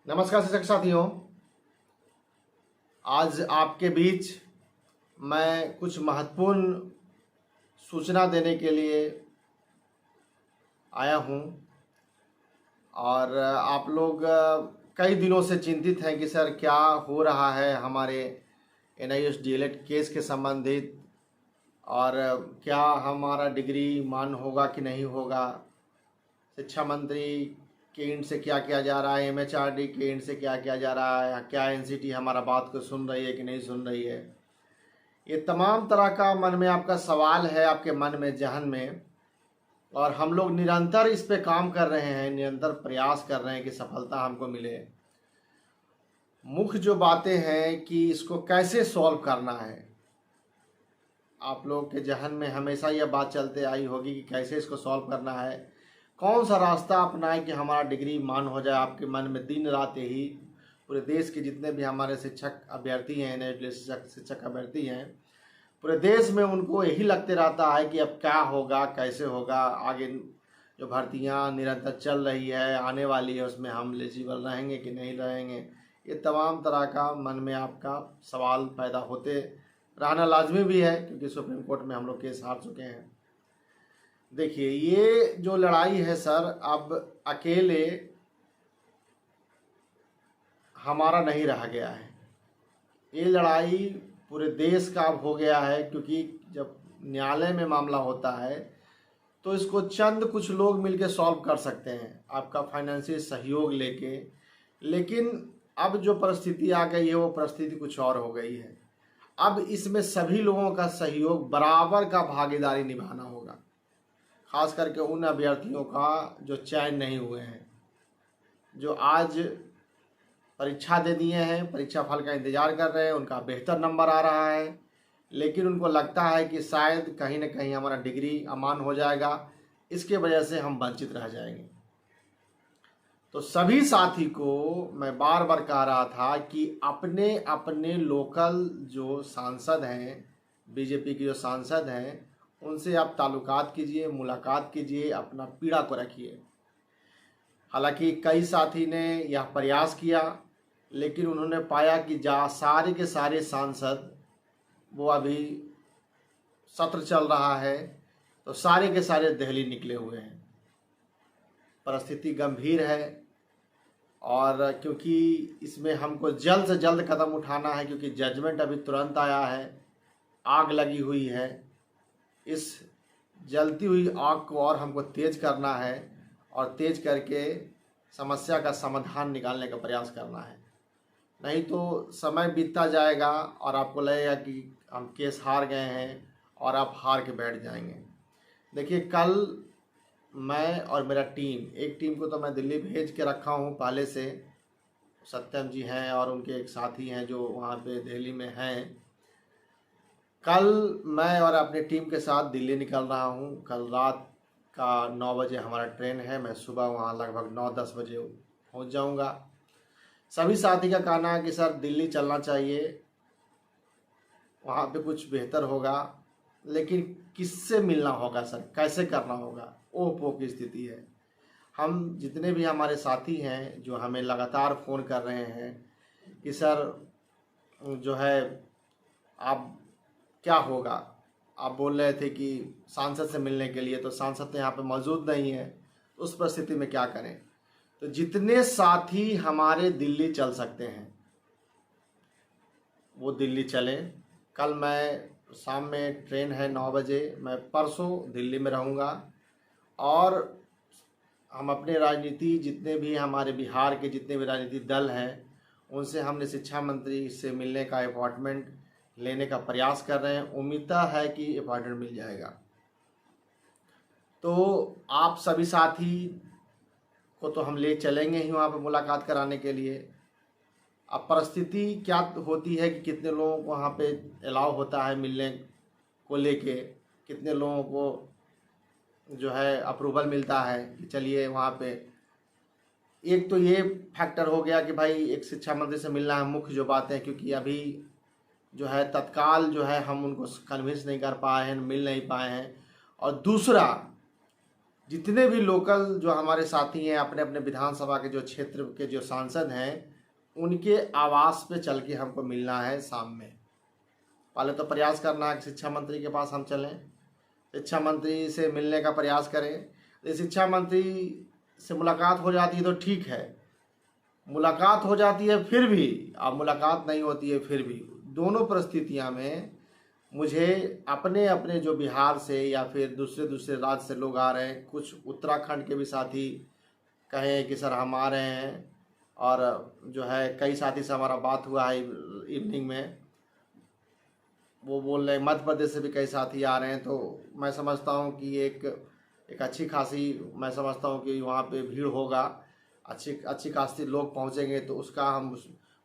नमस्कार शिक्षक साथियों, आज आपके बीच मैं कुछ महत्वपूर्ण सूचना देने के लिए आया हूं। और आप लोग कई दिनों से चिंतित हैं कि सर क्या हो रहा है हमारे NIOS DLED केस के संबंधित, और क्या हमारा डिग्री मान होगा कि नहीं होगा, शिक्षा मंत्री के एंड से क्या किया जा रहा है, MHRD के एंड से क्या किया जा रहा है, क्या NCT हमारा बात को सुन रही है कि नहीं सुन रही है। ये तमाम तरह का मन में आपका सवाल है, आपके मन में, जहन में, और हम लोग निरंतर इस पे काम कर रहे हैं, निरंतर प्रयास कर रहे हैं कि सफलता हमको मिले। मुख्य जो बातें हैं कि इसको कैसे सॉल्व करना है, आप लोग के जहन में हमेशा यह बात चलते आई होगी कि कैसे इसको सॉल्व करना है, कौन सा रास्ता अपनाएं कि हमारा डिग्री मान हो जाए। आपके मन में दिन रात यही, पूरे देश के जितने भी हमारे शिक्षक अभ्यर्थी हैं, शिक्षक अभ्यर्थी हैं, पूरे देश में उनको यही लगते रहता है कि अब क्या होगा, कैसे होगा, आगे जो भर्तियां निरंतर चल रही है, आने वाली है, उसमें हम एलिजिबल रहेंगे कि नहीं रहेंगे। ये तमाम तरह का मन में आपका सवाल पैदा होते रहना लाजमी भी है, क्योंकि सुप्रीम कोर्ट में हम लोग केस हार चुके हैं। देखिए, ये जो लड़ाई है सर, अब अकेले हमारा नहीं रह गया है, ये लड़ाई पूरे देश का अब हो गया है। क्योंकि जब न्यायालय में मामला होता है तो इसको चंद कुछ लोग मिलकर सॉल्व कर सकते हैं, आपका फाइनेंशियल सहयोग लेके। लेकिन अब जो परिस्थिति आ गई है वो परिस्थिति कुछ और हो गई है। अब इसमें सभी लोगों का सहयोग, बराबर का भागीदारी निभाना होगा, खास करके उन अभ्यर्थियों का जो चयन नहीं हुए हैं, जो आज परीक्षा दे दिए हैं, परीक्षा फल का इंतज़ार कर रहे हैं, उनका बेहतर नंबर आ रहा है, लेकिन उनको लगता है कि शायद कहीं ना कहीं हमारा डिग्री अमान हो जाएगा, इसके वजह से हम वंचित रह जाएंगे। तो सभी साथी को मैं बार बार कह रहा था कि अपने अपने लोकल जो सांसद हैं, बीजेपी के जो सांसद हैं, उनसे आप ताल्लुकात कीजिए, मुलाकात कीजिए, अपना पीड़ा को रखिए। हालांकि कई साथी ने यह प्रयास किया, लेकिन उन्होंने पाया कि सारे के सारे सांसद, वो अभी सत्र चल रहा है तो सारे के सारे दिल्ली निकले हुए हैं। परिस्थिति गंभीर है, और क्योंकि इसमें हमको जल्द से जल्द कदम उठाना है, क्योंकि जजमेंट अभी तुरंत आया है, आग लगी हुई है, इस जलती हुई आग को और हमको तेज करना है, और तेज करके समस्या का समाधान निकालने का प्रयास करना है। नहीं तो समय बीतता जाएगा और आपको लगेगा कि हम केस हार गए हैं, और आप हार के बैठ जाएंगे। देखिए, कल मैं और मेरा टीम, एक टीम को तो मैं दिल्ली भेज के रखा हूँ पहले से, सत्यम जी हैं और उनके एक साथी हैं जो वहाँ पे दिल्ली में हैं। कल मैं और अपनी टीम के साथ दिल्ली निकल रहा हूँ। कल रात का 9 बजे हमारा ट्रेन है, मैं सुबह वहाँ लगभग 9-10 बजे पहुँच जाऊँगा। सभी साथी का कहना है कि सर दिल्ली चलना चाहिए, वहाँ पे कुछ बेहतर होगा, लेकिन किससे मिलना होगा सर, कैसे करना होगा, ओह पो की स्थिति है। हम जितने भी हमारे साथी हैं जो हमें लगातार फ़ोन कर रहे हैं कि सर जो है आप क्या होगा, आप बोल रहे थे कि सांसद से मिलने के लिए, तो सांसद तो यहाँ पे मौजूद नहीं है, उस परिस्थिति में क्या करें। तो जितने साथी हमारे दिल्ली चल सकते हैं वो दिल्ली चलें। कल मैं शाम में ट्रेन है 9 बजे, मैं परसों दिल्ली में रहूँगा, और हम अपने राजनीति, जितने भी हमारे बिहार के जितने भी राजनीतिक दल हैं, उनसे हमने शिक्षा मंत्री से मिलने का अपॉइंटमेंट लेने का प्रयास कर रहे हैं। उम्मीद है कि अपॉइंटमेंट मिल जाएगा। तो आप सभी साथी को तो हम ले चलेंगे ही वहाँ पर मुलाकात कराने के लिए। अब परिस्थिति क्या होती है कि कितने लोगों को वहाँ पे अलाउ होता है मिलने को लेके, कितने लोगों को जो है अप्रूवल मिलता है कि चलिए वहाँ पे। एक तो ये फैक्टर हो गया कि भाई एक शिक्षा मंत्री से मिलना है, मुख्य जो बात है, क्योंकि अभी जो है तत्काल जो है हम उनको कन्विंस नहीं कर पाए हैं, मिल नहीं पाए हैं। और दूसरा जितने भी लोकल जो हमारे साथी हैं, अपने अपने विधानसभा के जो क्षेत्र के जो सांसद हैं, उनके आवास पे चल के हमको मिलना है शाम में। पहले तो प्रयास करना है कि शिक्षा मंत्री के पास हम चलें, शिक्षा मंत्री से मिलने का प्रयास करें। यदि शिक्षा मंत्री से मुलाकात हो जाती है तो ठीक है, मुलाकात हो जाती है फिर भी, अब मुलाकात नहीं होती है फिर भी, दोनों परिस्थितियां में मुझे अपने अपने जो बिहार से या फिर दूसरे दूसरे राज्य से लोग आ रहे हैं, कुछ उत्तराखंड के भी साथी कहे कि सर हम आ रहे हैं, और जो है कई साथी से हमारा बात हुआ है इवनिंग में, वो बोल रहे हैं मध्य प्रदेश से भी कई साथी आ रहे हैं। तो मैं समझता हूँ कि एक अच्छी खासी, मैं समझता हूँ कि वहाँ पे भीड़ होगा, अच्छी खासी लोग पहुँचेंगे, तो उसका हम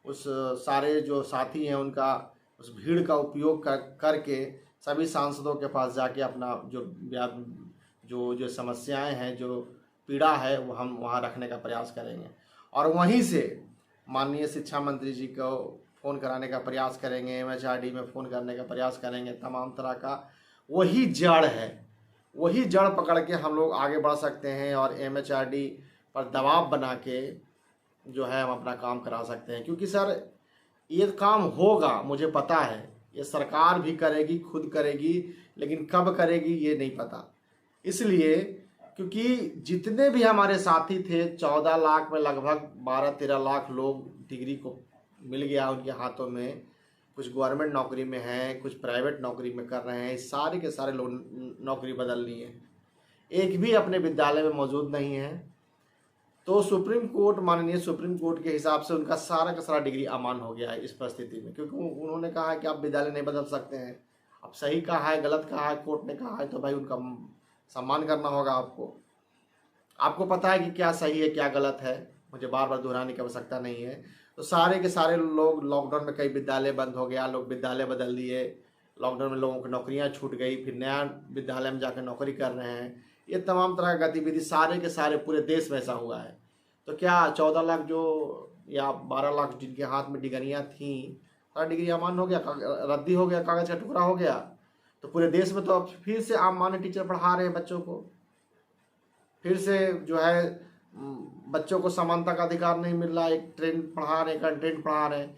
उस सारे जो साथी हैं उनका उस भीड़ का उपयोग करके सभी सांसदों के पास जाके अपना जो समस्याएं हैं, जो पीड़ा है, वो हम वहाँ रखने का प्रयास करेंगे, और वहीं से माननीय शिक्षा मंत्री जी को फ़ोन कराने का प्रयास करेंगे, MHRD में फ़ोन करने का प्रयास करेंगे। तमाम तरह का वही जड़ है, वही जड़ पकड़ के हम लोग आगे बढ़ सकते हैं और MHRD पर दबाव बना के जो है हम अपना काम करा सकते हैं। क्योंकि सर ये काम होगा, मुझे पता है, ये सरकार भी करेगी, खुद करेगी, लेकिन कब करेगी ये नहीं पता। इसलिए क्योंकि जितने भी हमारे साथी थे, 14 लाख में लगभग 12-13 लाख लोग डिग्री को मिल गया उनके हाथों में, कुछ गवर्नमेंट नौकरी में हैं, कुछ प्राइवेट नौकरी में कर रहे हैं, सारे के सारे लोग नौकरी बदल ली है, एक भी अपने विद्यालय में मौजूद नहीं है। तो सुप्रीम कोर्ट, माननीय सुप्रीम कोर्ट के हिसाब से उनका सारा का सारा डिग्री अमान हो गया है इस परिस्थिति में, क्योंकि उन्होंने कहा है कि आप विद्यालय नहीं बदल सकते हैं। अब सही कहा है गलत कहा है, कोर्ट ने कहा है, तो भाई उनका सम्मान करना होगा आपको पता है कि क्या सही है क्या गलत है, मुझे बार बार दोहराने की आवश्यकता नहीं है। तो सारे के सारे लोग, लॉकडाउन में कई विद्यालय बंद हो गया, लोग विद्यालय बदल दिए, लॉकडाउन में लोगों की नौकरियां छूट गई, फिर नया विद्यालय में जाकर नौकरी कर रहे हैं। ये तमाम तरह की गतिविधि सारे के सारे पूरे देश में ऐसा हुआ है। तो क्या 14 लाख जो या 12 लाख जिनके हाथ में डिग्रियां थी, सारा डिग्री अमान हो गया, रद्दी हो गया, कागज का टुकड़ा हो गया। तो पूरे देश में तो अब फिर से आम मान्य टीचर पढ़ा रहे हैं बच्चों को, फिर से जो है बच्चों को समानता का अधिकार नहीं मिल रहा, एक ट्रेंड पढ़ा रहे हैं, कंटेंट पढ़ा रहे हैं।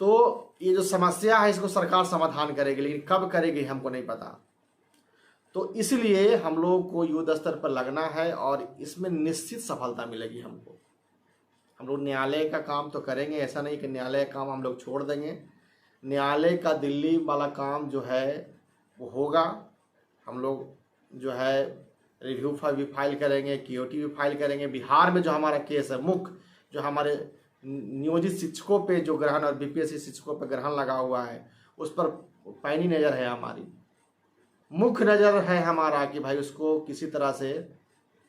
तो ये जो समस्या है इसको सरकार समाधान करेगी, लेकिन कब करेगी हमको नहीं पता। तो इसलिए हम लोग को युद्ध स्तर पर लगना है और इसमें निश्चित सफलता मिलेगी हमको। हम लोग न्यायालय का काम तो करेंगे, ऐसा नहीं कि न्यायालय का काम हम लोग छोड़ देंगे। न्यायालय का दिल्ली वाला काम जो है वो होगा। हम लोग जो है रिव्यू भी फाइल करेंगे, QOT भी फाइल करेंगे। बिहार में जो हमारा केस है, मुख्य जो हमारे नियोजित शिक्षकों पे जो ग्रहण और BPSC शिक्षकों पे ग्रहण लगा हुआ है, उस पर पैनी नज़र है, हमारी मुख्य नज़र है हमारा कि भाई उसको किसी तरह से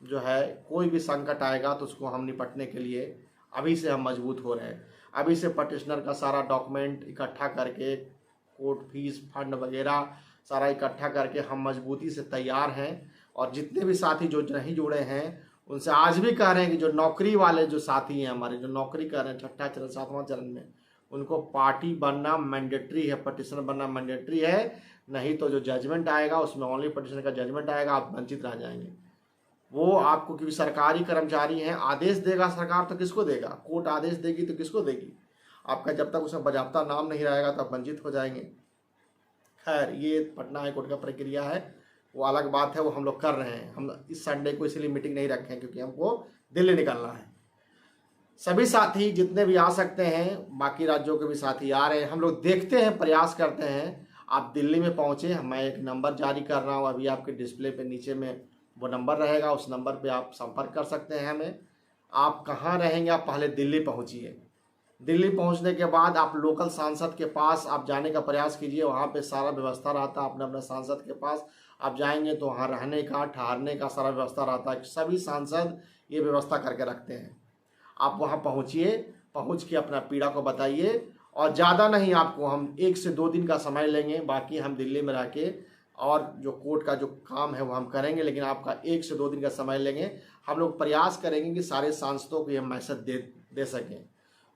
जो है कोई भी संकट आएगा तो उसको हम निपटने के लिए अभी से हम मजबूत हो रहे हैं। अभी से पटिशनर का सारा डॉक्यूमेंट इकट्ठा करके, कोर्ट फीस फंड वगैरह सारा इकट्ठा करके हम मजबूती से तैयार हैं। और जितने भी साथी जो नहीं जुड़े हैं उनसे आज भी कह रहे हैं कि जो नौकरी वाले जो साथी हैं हमारे, जो नौकरी कर रहे हैं 6ठा चरण 7वां चरण में, उनको पार्टी बनना मैंडेटरी है, पटिशनर बनना मैंडेटरी है। नहीं तो जो जजमेंट आएगा उसमें ओनली पटिशनर का जजमेंट आएगा, आप वंचित रह जाएंगे। वो आपको, क्योंकि सरकारी कर्मचारी हैं, आदेश देगा सरकार तो किसको देगा, कोर्ट आदेश देगी तो किसको देगी, आपका जब तक उसमें बजाबता नाम नहीं रहेगा तब वंचित हो जाएंगे। खैर, ये पटना हाई कोर्ट का प्रक्रिया है, वो अलग बात है, वो हम लोग कर रहे हैं। हम इस संडे को इसलिए मीटिंग नहीं रखें क्योंकि हमको दिल्ली निकलना है। सभी साथी जितने भी आ सकते हैं, बाकी राज्यों के भी साथी आ रहे हैं, हम लोग देखते हैं, प्रयास करते हैं। आप दिल्ली में पहुँचे, मैं एक नंबर जारी कर रहा हूँ, अभी आपके डिस्प्ले पे नीचे में वो नंबर रहेगा, उस नंबर पे आप संपर्क कर सकते हैं हमें। आप कहाँ रहेंगे, आप पहले दिल्ली पहुँचिए। दिल्ली पहुंचने के बाद आप लोकल सांसद के पास आप जाने का प्रयास कीजिए, वहाँ पे सारा व्यवस्था रहता है। अपने अपने सांसद के पास आप जाएंगे तो वहाँ रहने का, ठहरने का सारा व्यवस्था रहता है। सभी सांसद ये व्यवस्था करके रखते हैं। आप वहाँ पहुँचिए, पहुँच के अपना पीड़ा को बताइए, और ज़्यादा नहीं, आपको हम 1 से 2 दिन का समय लेंगे, बाकी हम दिल्ली में रह के और जो कोर्ट का जो काम है वो हम करेंगे, लेकिन आपका 1 से 2 दिन का समय लेंगे। हम लोग प्रयास करेंगे कि सारे सांसदों को ये मैसेज दे सकें।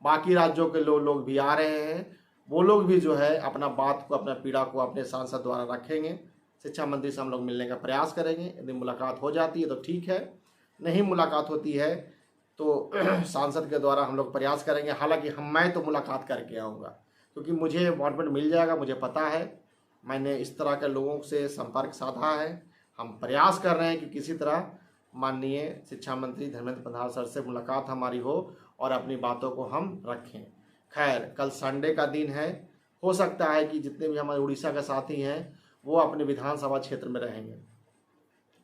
बाकी राज्यों के लोग भी आ रहे हैं, वो लोग भी जो है अपना बात को, अपना पीड़ा को अपने सांसद द्वारा रखेंगे। शिक्षा मंत्री से हम लोग मिलने का प्रयास करेंगे। यदि मुलाकात हो जाती है तो ठीक है, नहीं मुलाकात होती है तो सांसद के द्वारा हम लोग प्रयास करेंगे। हालांकि मैं तो मुलाकात करके आऊँगा, क्योंकि मुझे अपॉइंटमेंट मिल जाएगा, मुझे पता है, मैंने इस तरह के लोगों से संपर्क साधा है। हम प्रयास कर रहे हैं कि किसी तरह माननीय शिक्षा मंत्री धर्मेंद्र प्रधान सर से मुलाकात हमारी हो और अपनी बातों को हम रखें। खैर, कल संडे का दिन है, हो सकता है कि जितने भी हमारे उड़ीसा के साथी हैं वो अपने विधानसभा क्षेत्र में रहेंगे,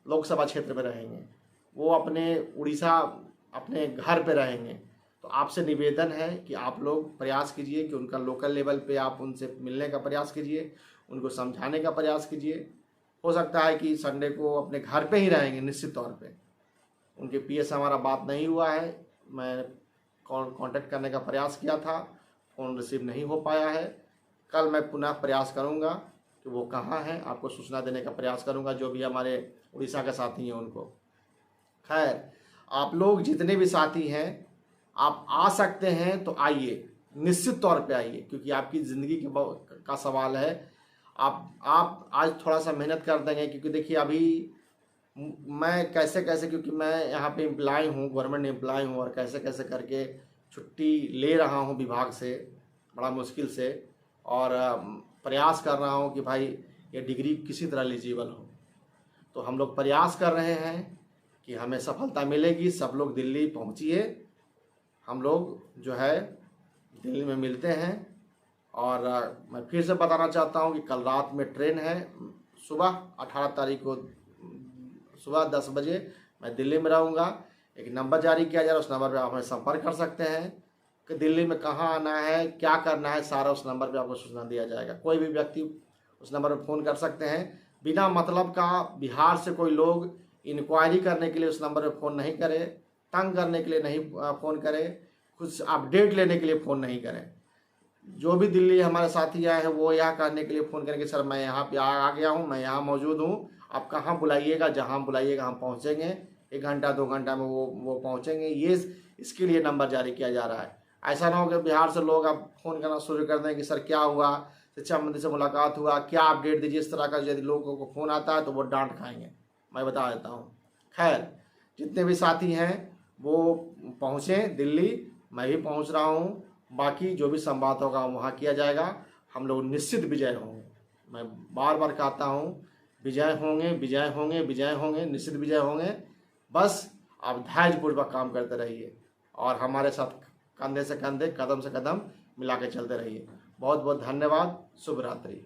लोकसभा क्षेत्र में रहेंगे, वो अपने उड़ीसा अपने घर पे रहेंगे। तो आपसे निवेदन है कि आप लोग प्रयास कीजिए कि उनका लोकल लेवल पे आप उनसे मिलने का प्रयास कीजिए, उनको समझाने का प्रयास कीजिए। हो सकता है कि संडे को अपने घर पे ही रहेंगे निश्चित तौर पे। उनके पीए से हमारा बात नहीं हुआ है, मैं कांटेक्ट करने का प्रयास किया था, फ़ोन रिसीव नहीं हो पाया है। कल मैं पुनः प्रयास करूंगा कि वो कहाँ हैं, आपको सूचना देने का प्रयास करूंगा, जो भी हमारे उड़ीसा के साथी हैं उनको। खैर, आप लोग जितने भी साथी हैं आप आ सकते हैं तो आइए, निश्चित तौर पे आइए, क्योंकि आपकी ज़िंदगी का सवाल है। आप आज थोड़ा सा मेहनत कर देंगे, क्योंकि देखिए अभी मैं कैसे कैसे, क्योंकि मैं यहाँ पे एम्प्लॉय हूँ, गवर्नमेंट एम्प्लॉय हूँ, और कैसे कैसे करके छुट्टी ले रहा हूँ विभाग से बड़ा मुश्किल से, और प्रयास कर रहा हूँ कि भाई ये डिग्री किसी तरह एलिजिबल हो। तो हम लोग प्रयास कर रहे हैं कि हमें सफलता मिलेगी। सब लोग दिल्ली पहुँचिए, हम लोग जो है दिल्ली में मिलते हैं। और मैं फिर से बताना चाहता हूं कि कल रात में ट्रेन है, सुबह 18 तारीख को सुबह 10 बजे मैं दिल्ली में रहूंगा। एक नंबर जारी किया जा रहा है, उस नंबर पे आप हमें संपर्क कर सकते हैं कि दिल्ली में कहाँ आना है, क्या करना है, सारा उस नंबर पे आपको सूचना दिया जाएगा। कोई भी व्यक्ति उस नंबर पर फ़ोन कर सकते हैं, बिना मतलब का बिहार से कोई लोग इंक्वायरी करने के लिए उस नंबर पर फ़ोन नहीं करें, तंग करने के लिए नहीं फ़ोन करें, कुछ अपडेट लेने के लिए फ़ोन नहीं करें। जो भी दिल्ली हमारे साथी आए हैं वो यहाँ करने के लिए फ़ोन करेंगे, सर मैं यहाँ पे आ गया हूँ, मैं यहाँ मौजूद हूँ, आप कहाँ बुलाइएगा, जहाँ बुलाइएगा हम पहुँचेंगे। 1 घंटा 2 घंटा में वो पहुँचेंगे। ये इसके लिए नंबर जारी किया जा रहा है। ऐसा ना हो कि बिहार से लोग अब फ़ोन करना शुरू कर दें कि सर क्या हुआ, शिक्षा मंत्री से मुलाकात हुआ, क्या अपडेट दीजिए। इस तरह का यदि लोगों को फ़ोन आता है तो वो डांट खाएंगे, मैं बता देता हूँ। खैर, जितने भी साथी हैं वो पहुँचें दिल्ली, मैं भी पहुँच रहा हूँ। बाकी जो भी संवाद होगा वहाँ किया जाएगा। हम लोग निश्चित विजय होंगे, मैं बार बार कहता हूँ, विजय होंगे, विजय होंगे, विजय होंगे, निश्चित विजय होंगे। बस आप धैर्यपूर्वक काम करते रहिए और हमारे साथ कंधे से कंधे, कदम से कदम मिला के चलते रहिए। बहुत बहुत धन्यवाद। शुभ रात्रि।